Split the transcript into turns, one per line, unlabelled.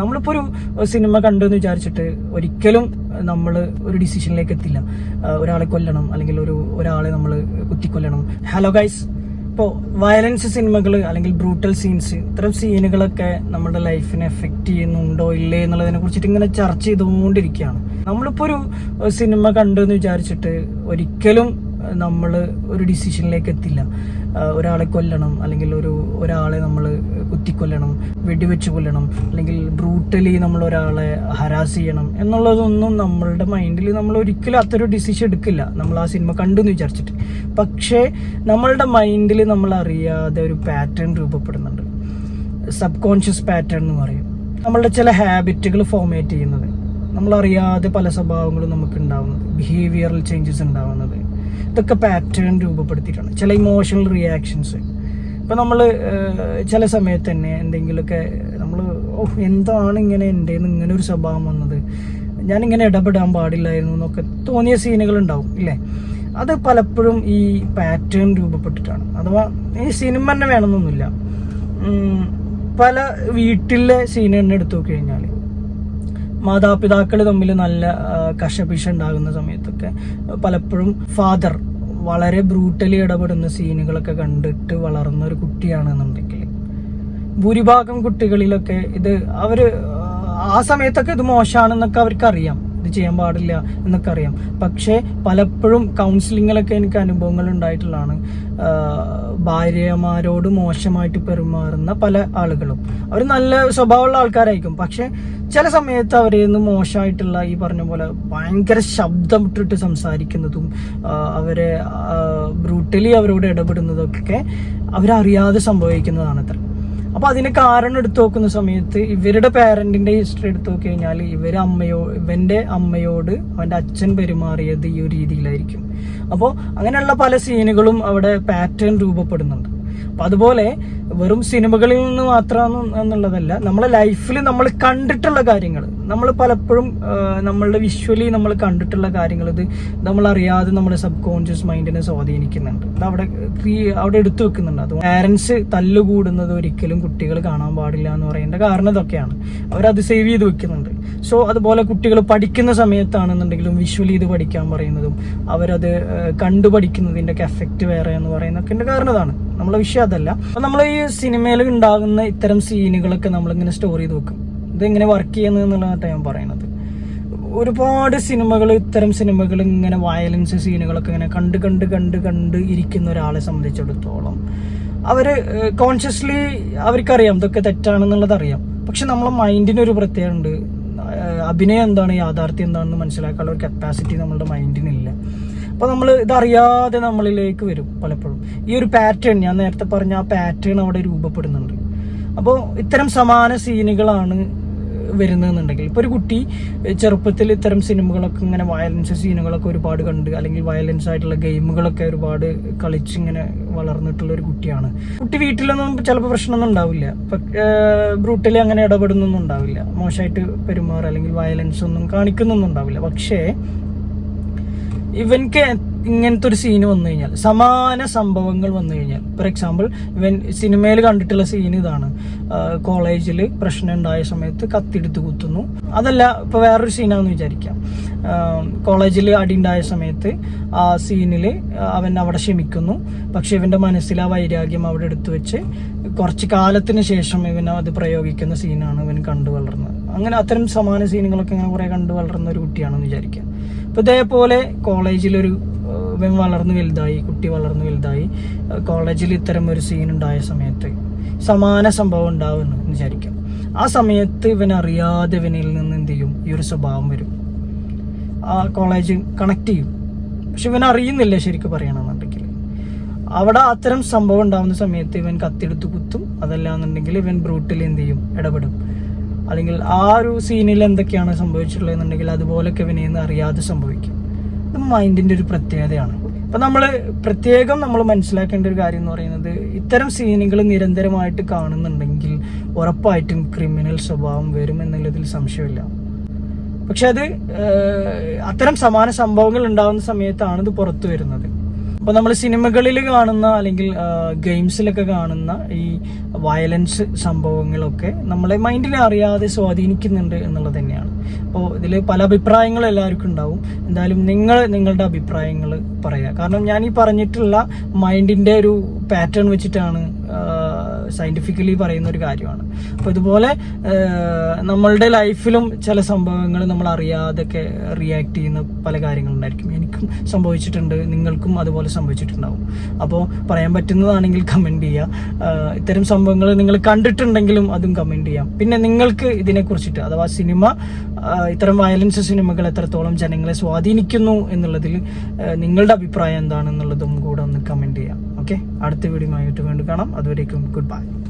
നമ്മളിപ്പോൾ ഒരു സിനിമ കണ്ടു എന്ന് വിചാരിച്ചിട്ട് ഒരിക്കലും നമ്മൾ ഒരു ഡിസിഷനിലേക്ക് എത്തില്ല. ഒരാളെ കൊല്ലണം അല്ലെങ്കിൽ ഒരാളെ നമ്മൾ കുത്തിക്കൊല്ലണം. ഹലോ ഗൈസ്, ഇപ്പോൾ വയലൻസ് സിനിമകൾ അല്ലെങ്കിൽ ബ്രൂട്ടൽ സീൻസ്, ഇത്തരം സീനുകളൊക്കെ നമ്മുടെ ലൈഫിനെ എഫക്റ്റ് ചെയ്യുന്നുണ്ടോ ഇല്ലേ എന്നുള്ളതിനെ കുറിച്ചിട്ട് ഇങ്ങനെ ചർച്ച ചെയ്തുകൊണ്ടിരിക്കുകയാണ്. നമ്മളിപ്പോൾ ഒരു സിനിമ കണ്ടു എന്ന് വിചാരിച്ചിട്ട് ഒരിക്കലും നമ്മൾ ഒരു ഡിസിഷനിലേക്ക് എത്തില്ല. ഒരാളെ കൊല്ലണം അല്ലെങ്കിൽ ഒരാളെ നമ്മൾ കുത്തിക്കൊല്ലണം, വെടിവെച്ച് കൊല്ലണം, അല്ലെങ്കിൽ ബ്രൂട്ടലി നമ്മൾ ഒരാളെ ഹരാസ് ചെയ്യണം എന്നുള്ളതൊന്നും നമ്മളുടെ മൈൻഡിൽ നമ്മൾ ഒരിക്കലും അത്തരം ഡിസിഷൻ എടുക്കില്ല, നമ്മൾ ആ സിനിമ കണ്ടു എന്ന് വിചാരിച്ചിട്ട്. പക്ഷേ നമ്മളുടെ മൈൻഡിൽ നമ്മൾ അറിയാതെ ഒരു പാറ്റേൺ രൂപപ്പെടുന്നുണ്ട്. സബ് കോൺഷ്യസ് പാറ്റേൺ എന്ന് പറയും. നമ്മളുടെ ചില ഹാബിറ്റുകൾ ഫോർമേറ്റ് ചെയ്യുന്നത്, നമ്മളറിയാതെ പല സ്വഭാവങ്ങളും നമുക്ക് ഉണ്ടാവുന്നത്, ബിഹേവിയറൽ ചേഞ്ചസ് ഉണ്ടാവുന്നത്, ഇതൊക്കെ പാറ്റേൺ രൂപപ്പെടുത്തിയിട്ടാണ്. ചില ഇമോഷണൽ റിയാക്ഷൻസ്. ഇപ്പം നമ്മൾ ചില സമയത്ത് തന്നെ എന്തെങ്കിലുമൊക്കെ നമ്മൾ എന്താണ് ഇങ്ങനെ എൻ്റെ ഇങ്ങനെ ഒരു സ്വഭാവം വന്നത്, ഞാനിങ്ങനെ ഇടപെടാൻ പാടില്ലായിരുന്നു എന്നൊക്കെ തോന്നിയ സീനുകൾ ഉണ്ടാവും ഇല്ലേ. അത് പലപ്പോഴും ഈ പാറ്റേൺ രൂപപ്പെട്ടിട്ടാണ്. അഥവാ ഈ സിനിമ തന്നെ വേണമെന്നൊന്നുമില്ല. പല വീട്ടിലെ സീൻ തന്നെ എടുത്തു നോക്കി കഴിഞ്ഞാൽ മാതാപിതാക്കൾ തമ്മിൽ നല്ല കശപിശ ഉണ്ടാകുന്ന സമയത്തൊക്കെ പലപ്പോഴും ഫാദർ വളരെ ബ്രൂട്ടലി ഇടപെടുന്ന സീനുകളൊക്കെ കണ്ടിട്ട് വളർന്ന ഒരു കുട്ടിയാണെന്നുണ്ടെങ്കിൽ ഭൂരിഭാഗം കുട്ടികളിലൊക്കെ ഇത് ആ സമയത്തൊക്കെ ഇത് മോശമാണെന്നൊക്കെ അവർക്കറിയാം, ഇത് ചെയ്യാൻ പാടില്ല എന്നൊക്കെ അറിയാം. പക്ഷേ പലപ്പോഴും കൗൺസിലിങ്ങിലൊക്കെ എനിക്ക് അനുഭവങ്ങൾ ഉണ്ടായിട്ടുള്ളതാണ്. ഭാര്യമാരോട് മോശമായിട്ട് പെരുമാറുന്ന പല ആളുകളും, അവർ നല്ല സ്വഭാവമുള്ള ആൾക്കാരായിരിക്കും, പക്ഷെ ചില സമയത്ത് അവരിൽ നിന്ന് മോശമായിട്ടുള്ള ഈ പറഞ്ഞ പോലെ ഭയങ്കര ശബ്ദം ഇട്ടിട്ട് സംസാരിക്കുന്നതും അവരെ ബ്രൂട്ടലി അവരോട് ഇടപെടുന്നതൊക്കെ അവരറിയാതെ സംഭവിക്കുന്നതാണ് അത്ര. അപ്പോൾ അതിന് കാരണം എടുത്തു നോക്കുന്ന സമയത്ത് ഇവരുടെ പാരന്റിന്റെ ഹിസ്റ്ററി എടുത്തു നോക്കി കഴിഞ്ഞാൽ ഇവന്റെ അമ്മയോട് അവന്റെ അച്ഛൻ പെരുമാറിയത് ഈ ഒരു രീതിയിലായിരിക്കും. അപ്പോൾ അങ്ങനെയുള്ള പല സീനുകളും അവിടെ പാറ്റേൺ രൂപപ്പെടുന്നുണ്ട്. അപ്പം അതുപോലെ വെറും സിനിമകളിൽ നിന്ന് മാത്രം എന്നുള്ളതല്ല, നമ്മളെ ലൈഫിൽ നമ്മൾ കണ്ടിട്ടുള്ള കാര്യങ്ങൾ, നമ്മൾ പലപ്പോഴും നമ്മളുടെ വിഷ്വലി നമ്മൾ കണ്ടിട്ടുള്ള കാര്യങ്ങൾ ഇത് നമ്മളറിയാതെ നമ്മുടെ സബ് കോൺഷ്യസ് മൈൻഡിനെ സ്വാധീനിക്കുന്നുണ്ട്. അത് അവിടെ എടുത്തു വെക്കുന്നുണ്ട്. അത് പാരൻസ് തല്ലുകൂടുന്നത് ഒരിക്കലും കുട്ടികൾ കാണാൻ പാടില്ല എന്ന് പറയേണ്ട കാരണം ഇതൊക്കെയാണ്. അവരത് സേവ് ചെയ്ത് വെക്കുന്നുണ്ട്. സോ അതുപോലെ കുട്ടികൾ പഠിക്കുന്ന സമയത്താണെന്നുണ്ടെങ്കിലും വിഷ്വലി ഇത് പഠിക്കാൻ പറയുന്നതും അവരത് കണ്ടുപഠിക്കുന്നതിൻ്റെ ഒക്കെ എഫക്റ്റ് വേറെ എന്ന് പറയുന്നതൊക്കെ കാരണം ഇതാണ്. നമ്മളെ വിഷയം അതല്ല. അപ്പം നമ്മൾ ഈ സിനിമയിൽ ഉണ്ടാകുന്ന ഇത്തരം സീനുകളൊക്കെ നമ്മളിങ്ങനെ സ്റ്റോർ ചെയ്ത് വെക്കും. ഇതെങ്ങനെ വർക്ക് ചെയ്യുന്നത് എന്നുള്ളതാണ് ഞാൻ പറയുന്നത്. ഒരുപാട് സിനിമകൾ, ഇത്തരം സിനിമകൾ ഇങ്ങനെ വയലൻസ് സീനുകളൊക്കെ ഇങ്ങനെ കണ്ട് ഇരിക്കുന്ന ഒരാളെ സംബന്ധിച്ചിടത്തോളം കോൺഷ്യസ്ലി അവർക്കറിയാം ഇതൊക്കെ തെറ്റാണെന്നുള്ളത് അറിയാം. പക്ഷെ നമ്മളെ മൈൻഡിനൊരു പ്രത്യേകത ഉണ്ട്. അഭിനയം എന്താണ്, യാഥാർത്ഥ്യം എന്താണെന്ന് മനസ്സിലാക്കാനുള്ള ഒരു കപ്പാസിറ്റി നമ്മളുടെ മൈൻഡിനില്ല. അപ്പോൾ നമ്മൾ ഇതറിയാതെ നമ്മളിലേക്ക് വരും പലപ്പോഴും. ഈ ഒരു പാറ്റേൺ, ഞാൻ നേരത്തെ പറഞ്ഞ ആ പാറ്റേൺ അവിടെ രൂപപ്പെടുന്നുണ്ട്. അപ്പോൾ ഇത്തരം സമാന സീനുകളാണ് വരുന്നതെന്നുണ്ടെങ്കിൽ, ഇപ്പോൾ ഒരു കുട്ടി ചെറുപ്പത്തിൽ ഇത്തരം സിനിമകളൊക്കെ ഇങ്ങനെ വയലൻസ് സീനുകളൊക്കെ ഒരുപാട് കണ്ട്, അല്ലെങ്കിൽ വയലൻസ് ആയിട്ടുള്ള ഗെയിമുകളൊക്കെ ഒരുപാട് കളിച്ചിങ്ങനെ വളർന്നിട്ടുള്ള ഒരു കുട്ടിയാണ്. കുട്ടി വീട്ടിലൊന്നും ചിലപ്പോൾ പ്രശ്നമൊന്നും ഉണ്ടാവില്ല, ബ്രൂട്ടലി അങ്ങനെ ഇടപെടുന്നൊന്നും ഉണ്ടാവില്ല, മോശമായിട്ട് പെരുമാറുക അല്ലെങ്കിൽ വയലൻസ് ഒന്നും കാണിക്കുന്നൊന്നും ഉണ്ടാവില്ല. പക്ഷേ ഇവൻക്ക് ഇങ്ങനത്തെ ഒരു സീന് വന്നു കഴിഞ്ഞാൽ, സമാന സംഭവങ്ങൾ വന്നു കഴിഞ്ഞാൽ, ഫോർ എക്സാമ്പിൾ ഇവൻ സിനിമയിൽ കണ്ടിട്ടുള്ള സീൻ ഇതാണ്. കോളേജിൽ പ്രശ്നം ഉണ്ടായ സമയത്ത് കത്തിയെടുത്ത് കുത്തുന്നു. അതല്ല, ഇപ്പോൾ വേറൊരു സീനാണെന്ന് വിചാരിക്കാം. കോളേജിൽ അടി ഉണ്ടായ സമയത്ത് ആ സീനിൽ അവൻ അവിടെ ക്ഷമിക്കുന്നു. പക്ഷെ ഇവൻ്റെ മനസ്സിൽ ആ വൈരാഗ്യം അവിടെ എടുത്തു വെച്ച് കുറച്ച് കാലത്തിന് ശേഷം ഇവൻ അത് പ്രയോഗിക്കുന്ന സീനാണ് ഇവൻ കണ്ടു വളർന്നത്. അങ്ങനെ അത്തരം സമാന സീനുകളൊക്കെ ഇങ്ങനെ കുറേ കണ്ടു വളർന്ന ഒരു കുട്ടിയാണെന്ന് വിചാരിക്കാം. അപ്പോൾ ഇതേപോലെ കോളേജിലൊരു ഇവൻ കുട്ടി വളർന്നു വലുതായി കോളേജിൽ ഇത്തരം ഒരു സീൻ ഉണ്ടായ സമയത്ത് സമാന സംഭവം ഉണ്ടാവുമെന്ന് വിചാരിക്കാം. ആ സമയത്ത് ഇവൻ അറിയാതെ ഇവനിൽ നിന്ന് എന്ത് ചെയ്യും, ഈ ഒരു സ്വഭാവം വരും. ആ കോളേജ് കണക്ട് ചെയ്യും. പക്ഷെ ഇവൻ അറിയുന്നില്ല ശരിക്കും പറയണമെന്നുണ്ടെങ്കിൽ. അവിടെ അത്തരം സംഭവം ഉണ്ടാകുന്ന സമയത്ത് ഇവൻ കത്തിയെടുത്ത് കുത്തും. അതല്ലാന്നുണ്ടെങ്കിൽ ഇവൻ ബ്രൂട്ടലി എന്ത് ചെയ്യും, ഇടപെടും. അല്ലെങ്കിൽ ആ ഒരു സീനിൽ എന്തൊക്കെയാണ് സംഭവിച്ചിട്ടുള്ളതെന്നുണ്ടെങ്കിൽ അതുപോലൊക്കെ ഇവനെന്ന് അറിയാതെ സംഭവിക്കും. ഇത് മൈൻഡിൻ്റെ ഒരു പ്രത്യേകതയാണ്. അപ്പം നമ്മൾ മനസ്സിലാക്കേണ്ട ഒരു കാര്യം എന്ന് പറയുന്നത്, ഇത്തരം സീനുകൾ നിരന്തരമായിട്ട് കാണുന്നുണ്ടെങ്കിൽ ഉറപ്പായിട്ടും ക്രിമിനൽ സ്വഭാവം വരും എന്നുള്ളതിൽ സംശയമില്ല. പക്ഷെ അത് അത്തരം സമാന സംഭവങ്ങൾ ഉണ്ടാകുന്ന സമയത്താണ് ഇത് പുറത്തു വരുന്നത്. അപ്പോൾ നമ്മൾ സിനിമകളിൽ കാണുന്ന അല്ലെങ്കിൽ ഗെയിംസിലൊക്കെ കാണുന്ന ഈ വയലൻസ് സംഭവങ്ങളൊക്കെ നമ്മളെ മൈൻഡിൽ അറിയാതെ സ്വാധീനിക്കുന്നുണ്ട് എന്നുള്ളത് തന്നെയാണ്. അപ്പോൾ ഇതിൽ പല അഭിപ്രായങ്ങളും എല്ലാവർക്കും ഉണ്ടാവും. എന്തായാലും നിങ്ങളുടെ അഭിപ്രായങ്ങൾ പറയുക. കാരണം ഞാൻ ഈ പറഞ്ഞിട്ടുള്ള മൈൻഡിൻ്റെ ഒരു പാറ്റേൺ വെച്ചിട്ടാണ് സയൻറ്റിഫിക്കലി പറയുന്ന ഒരു കാര്യമാണ്. അപ്പോൾ ഇതുപോലെ നമ്മളുടെ ലൈഫിലും ചില സംഭവങ്ങൾ നമ്മൾ അറിയാതൊക്കെ റിയാക്ട് ചെയ്യുന്ന പല കാര്യങ്ങളുണ്ടായിരിക്കും. എനിക്കും സംഭവിച്ചിട്ടുണ്ട്, നിങ്ങൾക്കും അതുപോലെ സംഭവിച്ചിട്ടുണ്ടാവും. അപ്പോൾ പറയാൻ പറ്റുന്നതാണെങ്കിൽ കമൻറ്റ് ചെയ്യുക. ഇത്തരം സംഭവങ്ങൾ നിങ്ങൾ കണ്ടിട്ടുണ്ടെങ്കിലും അതും കമൻറ്റ് ചെയ്യാം. പിന്നെ നിങ്ങൾക്ക് ഇതിനെക്കുറിച്ചിട്ട് അഥവാ സിനിമ, ഇത്തരം വയലൻസ് സിനിമകൾ എത്രത്തോളം ജനങ്ങളെ സ്വാധീനിക്കുന്നു എന്നുള്ളതിൽ നിങ്ങളുടെ അഭിപ്രായം എന്താണെന്നുള്ളതും കൂടെ ഒന്ന് കമൻറ്റ് ചെയ്യാം. ഓക്കെ, അടുത്ത വീഡിയോ ആയിട്ട് വീണ്ടും കാണാം. അതുവരേക്കും ഗുഡ് ബൈ.